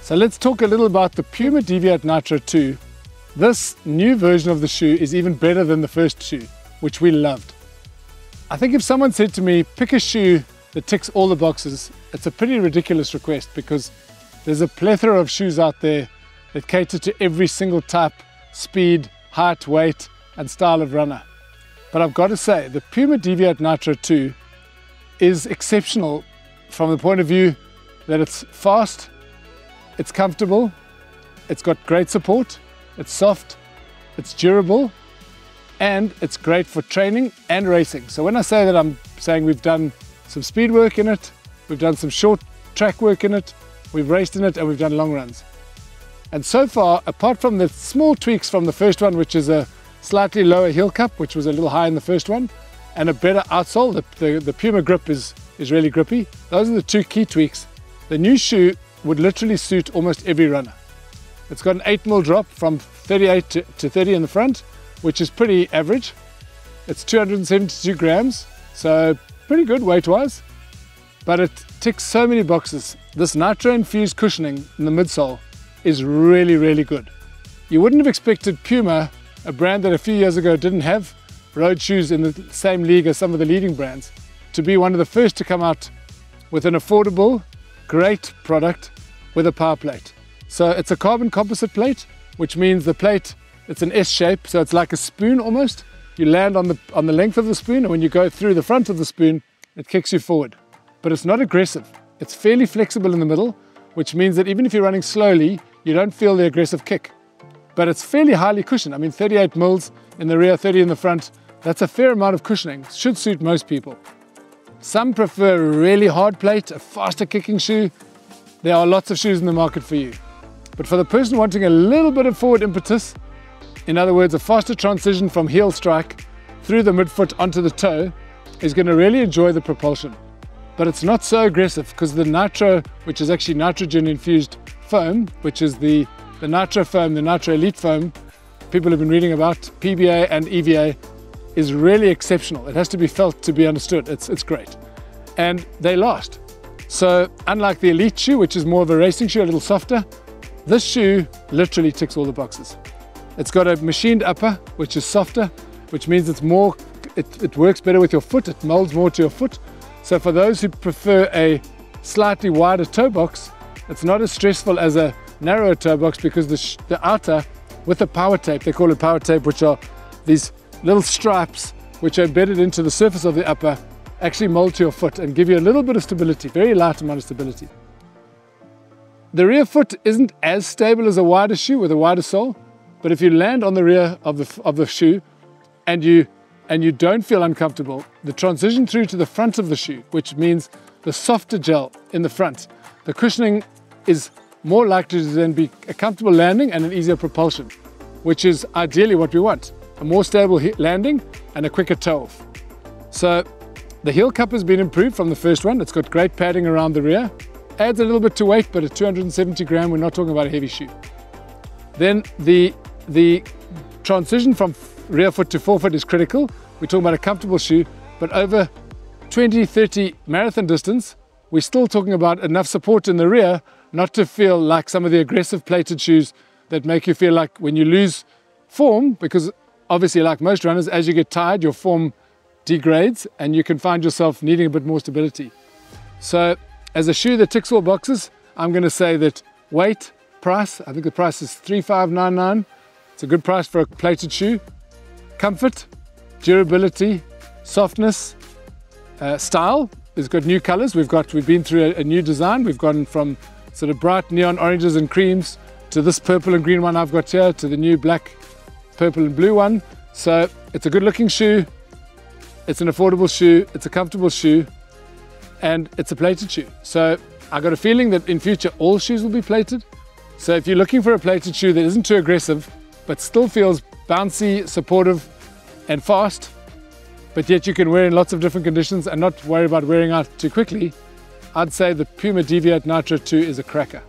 So let's talk a little about the Puma Deviate Nitro 2. This new version of the shoe is even better than the first shoe, which we loved. I think if someone said to me, pick a shoe that ticks all the boxes, it's a pretty ridiculous request because there's a plethora of shoes out there that cater to every single type, speed, height, weight, and style of runner. But I've got to say, the Puma Deviate Nitro 2 is exceptional from the point of view that it's fast, it's comfortable, it's got great support, it's soft, it's durable, and it's great for training and racing. So when I say that, I'm saying we've done some speed work in it, we've done some short track work in it, we've raced in it, and we've done long runs. And so far, apart from the small tweaks from the first one, which is a slightly lower heel cup, which was a little high in the first one, and a better outsole, the Puma grip is really grippy. Those are the two key tweaks. The new shoe would literally suit almost every runner. It's got an 8mm drop from 38 to 30 in the front, which is pretty average. It's 272 grams, so pretty good weight-wise, but it ticks so many boxes. This nitro-infused cushioning in the midsole is really, really good. You wouldn't have expected Puma, a brand that a few years ago didn't have road shoes in the same league as some of the leading brands, to be one of the first to come out with an affordable, great product with a power plate. So it's a carbon composite plate, which means the plate, it's an S shape, so it's like a spoon almost. You land on the length of the spoon, and when you go through the front of the spoon, it kicks you forward. But it's not aggressive. It's fairly flexible in the middle, which means that even if you're running slowly, you don't feel the aggressive kick. But it's fairly highly cushioned. I mean, 38 mils in the rear, 30 in the front. That's a fair amount of cushioning. Should suit most people. Some prefer a really hard plate, a faster kicking shoe. There are lots of shoes in the market for you. But for the person wanting a little bit of forward impetus, in other words, a faster transition from heel strike through the midfoot onto the toe, is going to really enjoy the propulsion. But it's not so aggressive because the Nitro, which is actually nitrogen infused foam, which is the Nitro foam, the Nitro Elite foam, people have been reading about, PBA and EVA, is really exceptional. It has to be felt to be understood. It's great. And they last. So unlike the Elite shoe, which is more of a racing shoe, a little softer, this shoe literally ticks all the boxes. It's got a machined upper, which is softer, which means it's more, it works better with your foot. It molds more to your foot. So for those who prefer a slightly wider toe box, it's not as stressful as a narrower toe box because the outer, with the power tape, they call it power tape, which are these little stripes which are embedded into the surface of the upper, actually mold to your foot and give you a little bit of stability, very light amount of stability. The rear foot isn't as stable as a wider shoe with a wider sole, but if you land on the rear of the shoe and you don't feel uncomfortable, the transition through to the front of the shoe, which means the softer gel in the front, the cushioning is more likely to then be a comfortable landing and an easier propulsion, which is ideally what we want. A more stable landing and a quicker toe off. So the heel cup has been improved from the first one. It's got great padding around the rear. Adds a little bit to weight, but at 270 gram, we're not talking about a heavy shoe. Then the transition from rear foot to forefoot is critical. We're talking about a comfortable shoe, but over 20, 30 marathon distance, we're still talking about enough support in the rear not to feel like some of the aggressive plated shoes that make you feel like when you lose form, because obviously like most runners, as you get tired, your form degrades and you can find yourself needing a bit more stability. So as a shoe that ticks all boxes, I'm going to say that weight, price, I think the price is $3,599. It's a good price for a plated shoe. Comfort, durability, softness, style. It's got new colors. We've been through a new design. We've gone from sort of bright neon oranges and creams to this purple and green one I've got here, to the new black, purple and blue one. So it's a good looking shoe. It's an affordable shoe. It's a comfortable shoe. And it's a plated shoe. So I got a feeling that in future all shoes will be plated. So if you're looking for a plated shoe that isn't too aggressive, but still feels bouncy, supportive and fast, but yet you can wear in lots of different conditions and not worry about wearing out too quickly, I'd say the Puma Deviate Nitro 2 is a cracker.